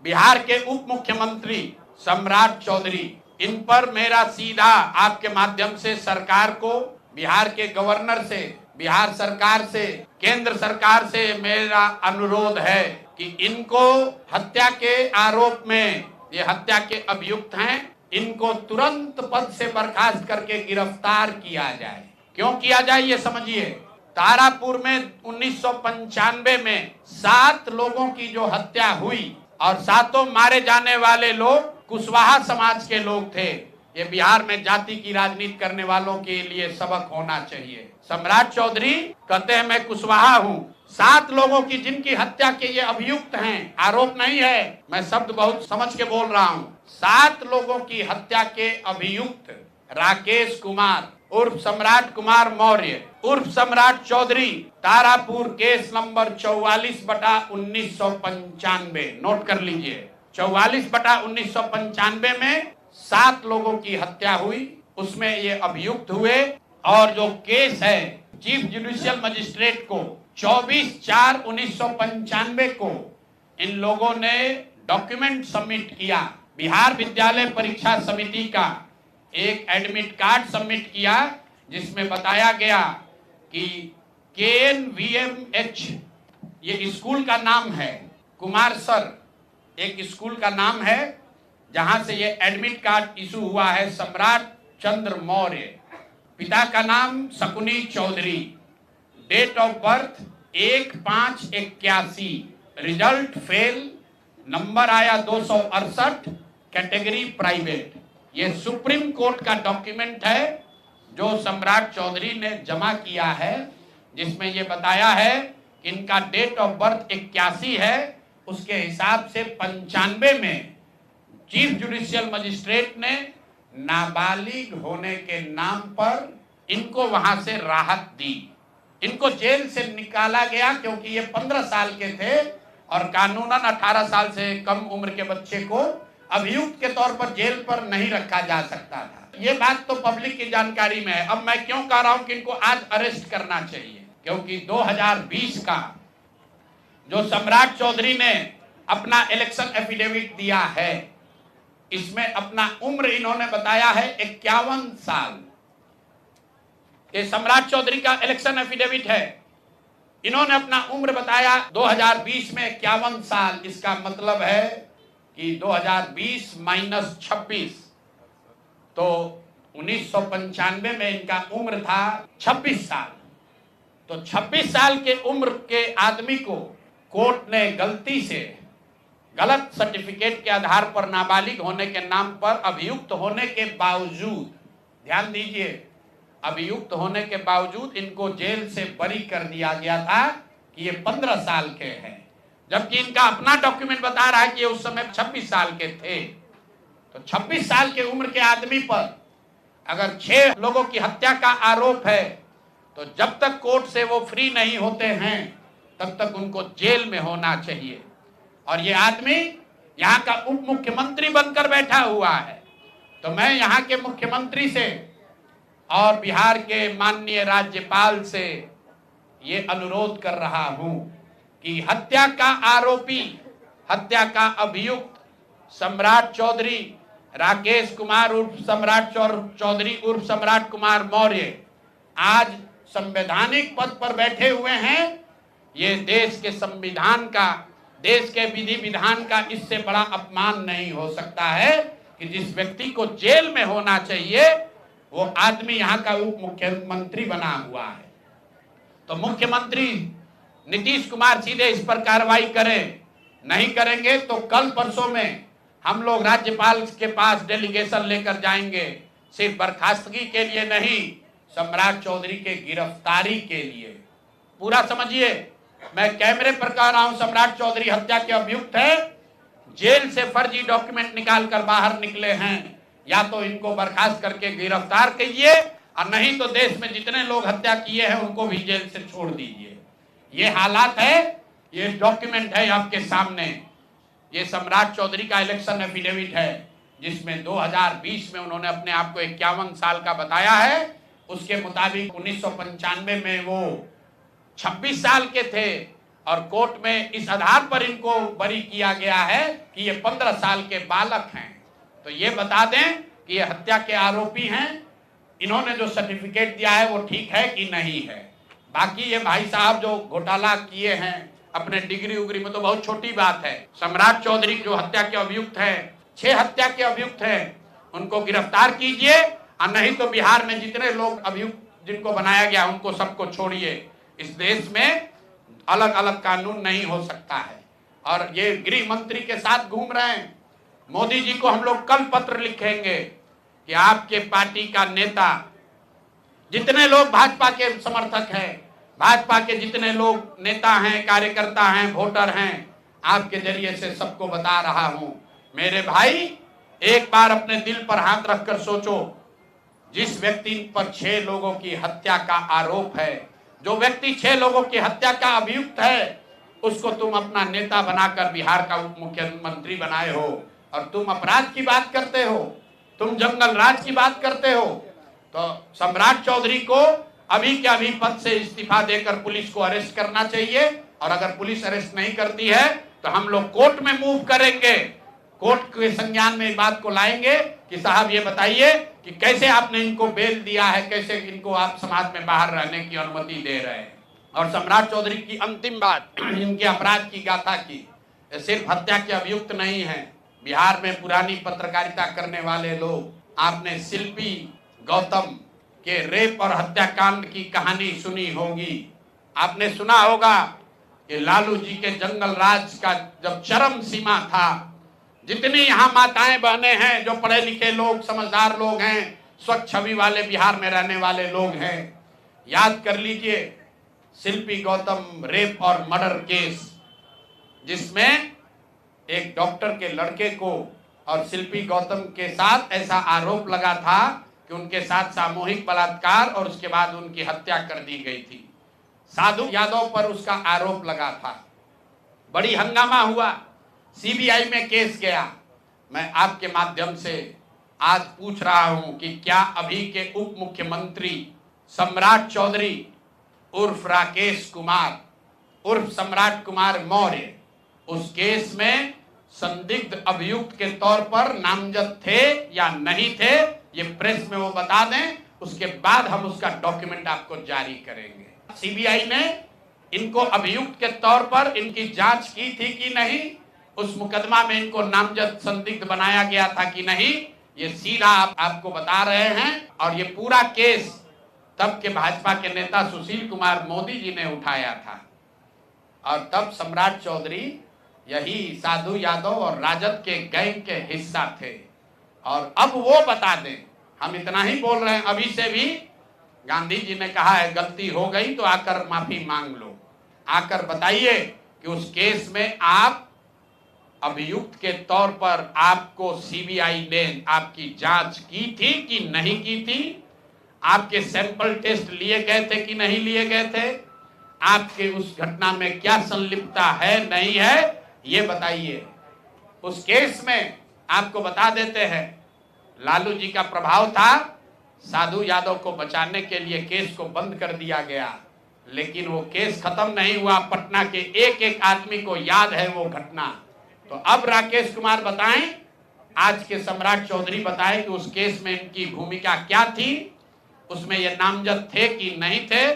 बिहार के उप मुख्यमंत्री सम्राट चौधरी, इन पर मेरा सीधा आपके माध्यम से सरकार को, बिहार के गवर्नर से, बिहार सरकार से, केंद्र सरकार से मेरा अनुरोध है कि इनको हत्या के आरोप में, ये हत्या के अभियुक्त हैं, इनको तुरंत पद से बर्खास्त करके गिरफ्तार किया जाए। क्यों किया जाए ये समझिए। तारापुर में 1995 में 7 लोगों की जो हत्या हुई और 7 मारे जाने वाले लोग कुशवाहा समाज के लोग थे। ये बिहार में जाति की राजनीति करने वालों के लिए सबक होना चाहिए। सम्राट चौधरी कहते हैं मैं कुशवाहा हूँ। 7 लोगों की जिनकी हत्या के ये अभियुक्त हैं, आरोप नहीं है, मैं शब्द बहुत समझ के बोल रहा हूँ। 7 लोगों की हत्या के अभियुक्त राकेश कुमार उर्फ सम्राट कुमार मौर्य उर्फ Samrat Chaudhary, Tarapur case number 44/1995, note कर लीजिए। 44/1995 में 7 लोगों की हत्या हुई, उसमें ये अभियुक्त हुए और जो केस है चीफ जुडिशियल मजिस्ट्रेट को 24/4/1995 को इन लोगों ने डॉक्यूमेंट सबमिट किया। बिहार विद्यालय परीक्षा समिति का एक एडमिट कार्ड सबमिट किया जिसमें बताया गया कि KNVMH ये स्कूल का नाम है, कुमार सर एक स्कूल का नाम है जहां से ये एडमिट कार्ड इशू हुआ है। सम्राट चंद्र मौर्य, पिता का नाम Shakuni Chaudhary, date of birth 1/5/81, result fail, number आया 268, कैटेगरी प्राइवेट। ये सुप्रीम कोर्ट का डॉक्यूमेंट है जो सम्राट चौधरी ने जमा किया है, जिसमें ये बताया है कि इनका डेट ऑफ बर्थ 81 है, उसके हिसाब से 95 में चीफ जुडिशियल मजिस्ट्रेट ने नाबालिग होने के नाम पर इनको वहां से राहत दी। इनको जेल से निकाला गया क्योंकि ये 15 साल के थे और कानूनन 18 साल से कम उम्र के बच्चे को अभियुक्त के तौर पर जेल पर नहीं रखा जा सकता था। ये बात तो पब्लिक की जानकारी में है। अब मैं क्यों कह रहा हूं कि इनको आज अरेस्ट करना चाहिए, क्योंकि 2020 का जो सम्राट चौधरी ने अपना इलेक्शन एफिडेविट दिया है, इसमें अपना उम्र इन्होंने बताया है 51 साल। ये सम्राट चौधरी का इलेक्शन एफिडेविट है। इन्होंने अपना उम्र बताया 2020 में 51 साल। इसका मतलब है कि 2020 माइनस 26, तो 1995 में इनका उम्र था 26 साल। तो 26 साल के उम्र के आदमी को कोर्ट ने गलती से गलत सर्टिफिकेट के आधार पर नाबालिग होने के नाम पर अभियुक्त होने के बावजूद, ध्यान दीजिए, अभियुक्त होने के बावजूद इनको जेल से बरी कर दिया गया था कि ये 15 साल के हैं, जबकि इनका अपना डॉक्यूमेंट बता रहा है कि ये उस समय 26 साल के थे। तो 26 साल के उम्र के आदमी पर अगर 6 लोगों की हत्या का आरोप है तो जब तक कोर्ट से वो फ्री नहीं होते हैं तब तक उनको जेल में होना चाहिए। और ये आदमी यहाँ का उप मुख्यमंत्री बनकर बैठा हुआ है। तो मैं यहाँ के मुख्यमंत्री से और बिहार के माननीय राज्यपाल से ये अनुरोध कर रहा हूँ कि हत्या का आरोपी, हत्या का अभियुक्त सम्राट चौधरी, राकेश कुमार उर्फ सम्राट चौधरी उर्फ सम्राट कुमार मौर्य आज संवैधानिक पद पर बैठे हुए हैं। ये देश के संविधान का, देश के विधि विधान का इससे बड़ा अपमान नहीं हो सकता है कि जिस व्यक्ति को जेल में होना चाहिए वो आदमी यहाँ का उप मुख्यमंत्री बना हुआ है। तो मुख्यमंत्री नीतीश कुमार सीधे इस पर कार्रवाई करें। नहीं करेंगे तो कल परसों में हम लोग राज्यपाल के पास डेलीगेशन लेकर जाएंगे, सिर्फ बर्खास्तगी के लिए नहीं, सम्राट चौधरी के गिरफ्तारी के लिए। पूरा समझिए, मैं कैमरे पर कह रहा हूं, सम्राट चौधरी हत्या के अभियुक्त है, जेल से फर्जी डॉक्यूमेंट निकाल कर बाहर निकले हैं। या तो इनको बर्खास्त करके गिरफ्तार कीजिए और नहीं तो देश में जितने लोग हत्या किए हैं उनको भी जेल से छोड़ दीजिए। ये हालात है, ये डॉक्यूमेंट है आपके सामने। ये सम्राट चौधरी का इलेक्शन एफिडेविट है जिसमें 2020 में उन्होंने अपने आप को 51 साल का बताया है। उसके मुताबिक 1995 में वो 26 साल के थे और कोर्ट में इस आधार पर इनको बरी किया गया है कि ये 15 साल के बालक हैं। तो ये बता दें कि ये हत्या के आरोपी हैं, इन्होंने जो सर्टिफिकेट दिया है वो ठीक है कि नहीं है। बाकी ये भाई साहब जो घोटाला किए हैं अपने डिग्री उग्री में, तो बहुत छोटी बात है। सम्राट चौधरी जो हत्या के अभियुक्त है, 6 हत्या के अभियुक्त हैं, उनको गिरफ्तार कीजिए, और नहीं तो बिहार में जितने लोग अभियुक्त जिनको बनाया गया उनको सबको छोड़िए। इस देश में अलग अलग कानून नहीं हो सकता है। और ये गृह मंत्री के साथ घूम रहे हैं। मोदी जी को हम लोग कल पत्र लिखेंगे कि आपके पार्टी का नेता, जितने लोग भाजपा के समर्थक हैं, भाजपा के जितने लोग नेता हैं, कार्यकर्ता हैं, वोटर हैं, आपके जरिए से सबको बता रहा हूं, मेरे भाई एक बार अपने दिल पर हाथ रखकर सोचो। जिस व्यक्ति पर 6 लोगों की हत्या का आरोप है, जो व्यक्ति 6 लोगों की हत्या का अभियुक्त है, उसको तुम अपना नेता बनाकर बिहार का उप मुख्यमंत्री बनाए हो, और तुम अपराध की बात करते हो, तुम जंगल राज की बात करते हो। तो सम्राट चौधरी को अभी के अभी पद से इस्तीफा देकर पुलिस को अरेस्ट करना चाहिए, और अगर पुलिस अरेस्ट नहीं करती है तो हम लोग कोर्ट में मूव करेंगे, कोर्ट के संज्ञान में बात को लाएंगे कि साहब ये बताइए कि कैसे आपने इनको बेल दिया है, कैसे इनको आप समाज में बाहर रहने की अनुमति दे रहे हैं। और सम्राट चौधरी की अंतिम बात, इनके अपराध की गाथा की, सिर्फ हत्या के अभियुक्त नहीं है। बिहार में पुरानी पत्रकारिता करने वाले लोग, आपने शिल्पी गौतम के रेप और हत्याकांड की कहानी सुनी होगी। आपने सुना होगा कि लालू जी के जंगल राज का जब चरम सीमा था, जितनी यहाँ माताएं बहनें हैं, जो पढ़े लिखे लोग, समझदार लोग हैं, स्वच्छ छवि वाले बिहार में रहने वाले लोग हैं, याद कर लीजिए शिल्पी गौतम रेप और मर्डर केस, जिसमें एक डॉक्टर के लड़के को और शिल्पी गौतम के साथ ऐसा आरोप लगा था कि उनके साथ सामूहिक बलात्कार और उसके बाद उनकी हत्या कर दी गई थी। साधु यादव पर उसका आरोप लगा था, बड़ी हंगामा हुआ, सीबीआई में केस गया। मैं आपके माध्यम से आज पूछ रहा हूं कि क्या अभी के उप मुख्यमंत्री सम्राट चौधरी उर्फ राकेश कुमार उर्फ सम्राट कुमार मौर्य उस केस में संदिग्ध अभियुक्त के तौर पर नामजद थे या नहीं थे, ये प्रेस में वो बता दें, उसके बाद हम उसका डॉक्यूमेंट आपको जारी करेंगे। सीबीआई ने इनको अभियुक्त के तौर पर इनकी जांच की थी कि नहीं, उस मुकदमा में इनको नामजद संदिग्ध बनाया गया था कि नहीं, ये सीधा आपको बता रहे हैं। और ये पूरा केस तब के भाजपा के नेता सुशील कुमार मोदी जी ने उठाया था, और तब सम्राट चौधरी यही साधु यादव और राजद के गैंग के हिस्सा थे। और अब वो बता दें, हम इतना ही बोल रहे हैं, अभी से भी गांधी जी ने कहा है गलती हो गई तो आकर माफी मांग लो, आकर बताइए कि उस केस में आप अभियुक्त के तौर पर आपको सीबीआई ने आपकी जांच की थी कि नहीं की थी, आपके सैंपल टेस्ट लिए गए थे कि नहीं लिए गए थे, आपके उस घटना में क्या संलिप्तता है नहीं है, ये बताइए। उस केस में आपको बता देते हैं, लालू जी का प्रभाव था, साधु यादव को बचाने के लिए केस को बंद कर दिया गया, लेकिन वो केस खत्म नहीं हुआ। पटना के एक एक आदमी को याद है वो घटना। तो अब राकेश कुमार बताएं, आज के सम्राट चौधरी बताएं कि उस केस में इनकी भूमिका क्या थी, उसमें ये नामजद थे कि नहीं थे,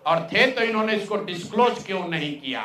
और थे तो इन्होंने इसको डिस्क्लोज क्यों नहीं किया।